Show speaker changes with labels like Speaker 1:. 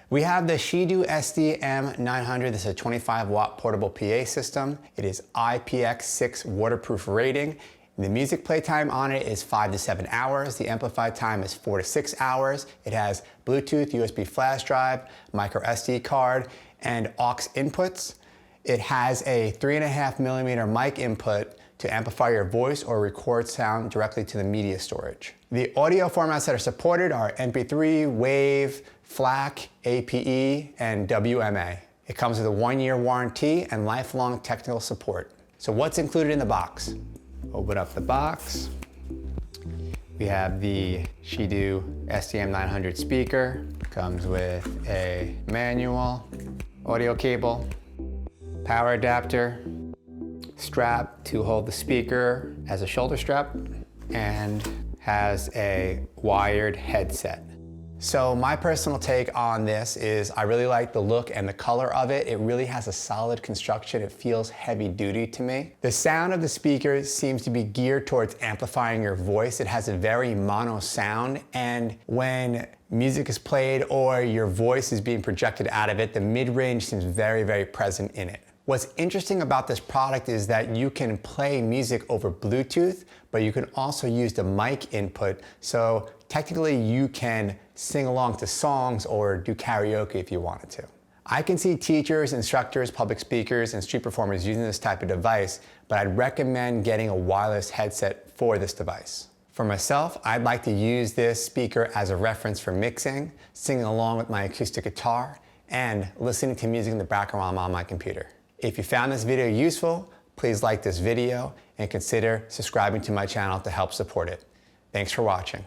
Speaker 1: We have the SHIDU SD-M900. This is a 25-watt portable PA system. It is IPX6 waterproof rating. The music playtime on it is 5 to 7 hours. The amplify time is 4 to 6 hours. It has Bluetooth, USB flash drive, micro SD card, and aux inputs. It has a 3.5mm mic input to amplify your voice or record sound directly to the media storage. The audio formats that are supported are MP3, WAV, FLAC, APE, and WMA. It comes with a 1-year warranty and lifelong technical support. So what's included in the box? Open up the box. We have the SHIDU SD-M900 speaker. Comes with a manual, audio cable, power adapter, strap to hold the speaker as a shoulder strap, and has a wired headset. So my personal take on this is I really like the look and the color of it. It really has a solid construction. It feels heavy duty to me. The sound of the speaker seems to be geared towards amplifying your voice. It has a very mono sound, and when music is played or your voice is being projected out of it, the mid-range seems very, very present in it. What's interesting about this product is that you can play music over Bluetooth, but you can also use the mic input. So technically you can sing along to songs or do karaoke if you wanted to. I can see teachers, instructors, public speakers, and street performers using this type of device, but I'd recommend getting a wireless headset for this device. For myself, I'd like to use this speaker as a reference for mixing, singing along with my acoustic guitar, and listening to music in the background while I'm on my computer. If you found this video useful, please like this video and consider subscribing to my channel to help support it. Thanks for watching.